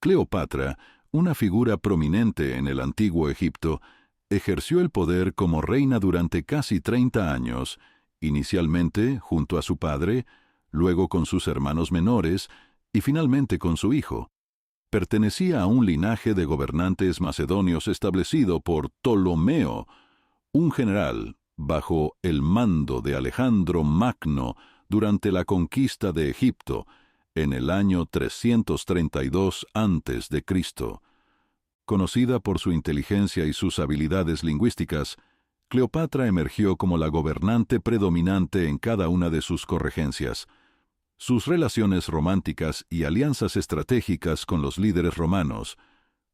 Cleopatra, una figura prominente en el antiguo Egipto, ejerció el poder como reina durante casi 30 años, inicialmente junto a su padre, luego con sus hermanos menores y finalmente con su hijo. Pertenecía a un linaje de gobernantes macedonios establecido por Ptolomeo, un general bajo el mando de Alejandro Magno durante la conquista de Egipto en el año 332 a.C. Conocida por su inteligencia y sus habilidades lingüísticas, Cleopatra emergió como la gobernante predominante en cada una de sus corregencias. Sus relaciones románticas y alianzas estratégicas con los líderes romanos,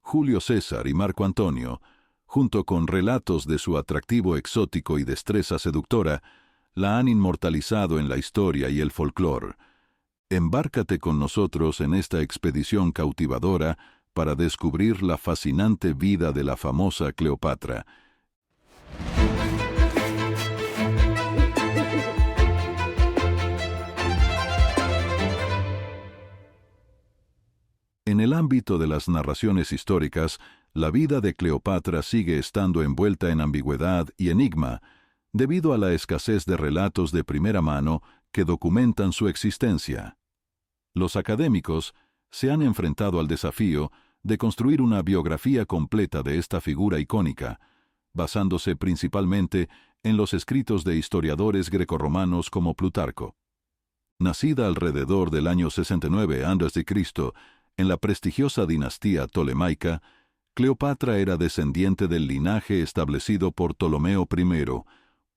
Julio César y Marco Antonio, junto con relatos de su atractivo exótico y destreza seductora, la han inmortalizado en la historia y el folclore. Embárcate con nosotros en esta expedición cautivadora para descubrir la fascinante vida de la famosa Cleopatra. En el ámbito de las narraciones históricas, la vida de Cleopatra sigue estando envuelta en ambigüedad y enigma, debido a la escasez de relatos de primera mano que documentan su existencia. Los académicos se han enfrentado al desafío de construir una biografía completa de esta figura icónica, basándose principalmente en los escritos de historiadores grecorromanos como Plutarco. Nacida alrededor del año 69 a.C., en la prestigiosa dinastía tolemaica, Cleopatra era descendiente del linaje establecido por Ptolomeo I,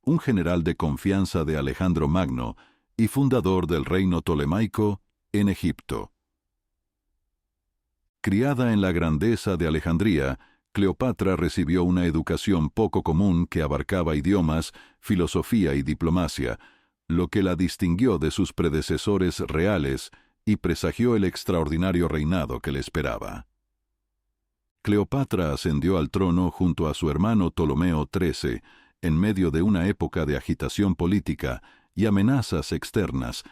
un general de confianza de Alejandro Magno y fundador del reino tolemaico en Egipto. Criada en la grandeza de Alejandría, Cleopatra recibió una educación poco común que abarcaba idiomas, filosofía y diplomacia, lo que la distinguió de sus predecesores reales y presagió el extraordinario reinado que le esperaba. Cleopatra ascendió al trono junto a su hermano Ptolomeo XIII, en medio de una época de agitación política y amenazas externas,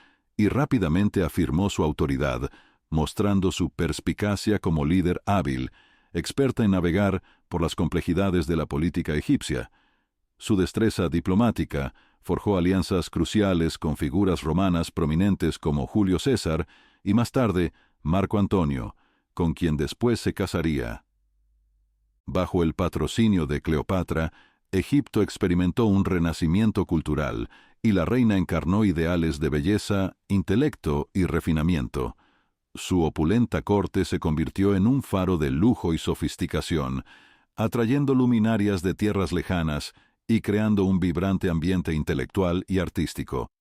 y rápidamente afirmó su autoridad, mostrando su perspicacia como líder hábil, experta en navegar por las complejidades de la política egipcia. Su destreza diplomática forjó alianzas cruciales con figuras romanas prominentes como Julio César y más tarde Marco Antonio, con quien después se casaría. Bajo el patrocinio de Cleopatra, Egipto experimentó un renacimiento cultural y la reina encarnó ideales de belleza, intelecto y refinamiento. Su opulenta corte se convirtió en un faro de lujo y sofisticación, atrayendo luminarias de tierras lejanas y creando un vibrante ambiente intelectual y artístico.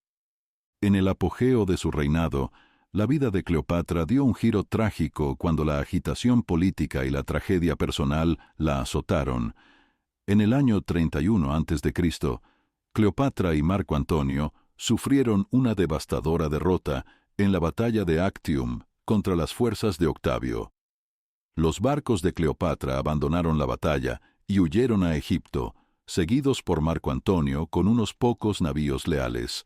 En el apogeo de su reinado, la vida de Cleopatra dio un giro trágico cuando la agitación política y la tragedia personal la azotaron. En el año 31 a.C., Cleopatra y Marco Antonio sufrieron una devastadora derrota en la batalla de Actium contra las fuerzas de Octavio. Los barcos de Cleopatra abandonaron la batalla y huyeron a Egipto, seguidos por Marco Antonio con unos pocos navíos leales.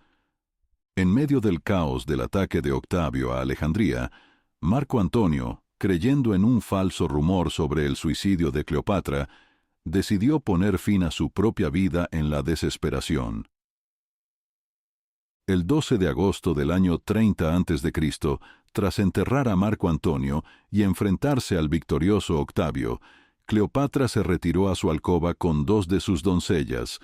En medio del caos del ataque de Octavio a Alejandría, Marco Antonio, creyendo en un falso rumor sobre el suicidio de Cleopatra, decidió poner fin a su propia vida en la desesperación. El 12 de agosto del año 30 a.C., tras enterrar a Marco Antonio y enfrentarse al victorioso Octavio, Cleopatra se retiró a su alcoba con 2 de sus doncellas.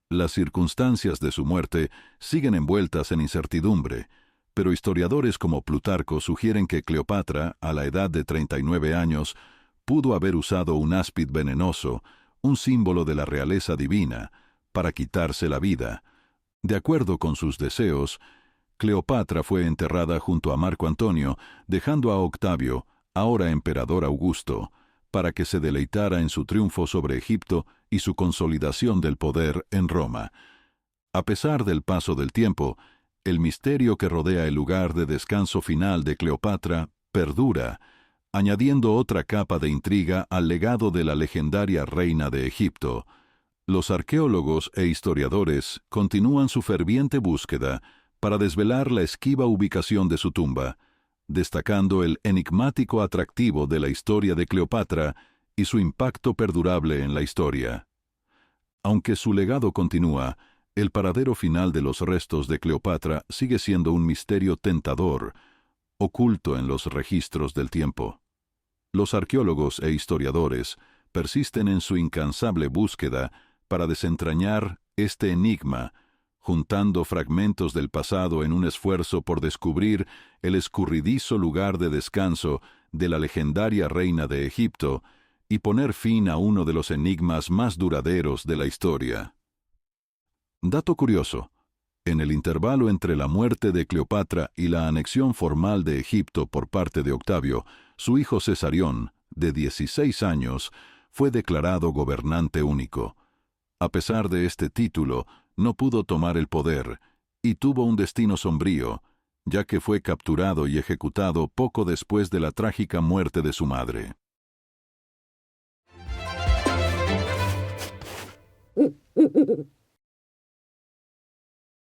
Las circunstancias de su muerte siguen envueltas en incertidumbre, pero historiadores como Plutarco sugieren que Cleopatra, a la edad de 39 años, pudo haber usado un áspid venenoso, un símbolo de la realeza divina, para quitarse la vida. De acuerdo con sus deseos, Cleopatra fue enterrada junto a Marco Antonio, dejando a Octavio, ahora emperador Augusto, para que se deleitara en su triunfo sobre Egipto y su consolidación del poder en Roma. A pesar del paso del tiempo, el misterio que rodea el lugar de descanso final de Cleopatra perdura, añadiendo otra capa de intriga al legado de la legendaria reina de Egipto. Los arqueólogos e historiadores continúan su ferviente búsqueda para desvelar la esquiva ubicación de su tumba, destacando el enigmático atractivo de la historia de Cleopatra y su impacto perdurable en la historia. Aunque su legado continúa, el paradero final de los restos de Cleopatra sigue siendo un misterio tentador, oculto en los registros del tiempo. Los arqueólogos e historiadores persisten en su incansable búsqueda para desentrañar este enigma, juntando fragmentos del pasado en un esfuerzo por descubrir el escurridizo lugar de descanso de la legendaria reina de Egipto y poner fin a uno de los enigmas más duraderos de la historia. Dato curioso: en el intervalo entre la muerte de Cleopatra y la anexión formal de Egipto por parte de Octavio, su hijo Cesarión, de 16 años, fue declarado gobernante único. A pesar de este título, no pudo tomar el poder, y tuvo un destino sombrío, ya que fue capturado y ejecutado poco después de la trágica muerte de su madre.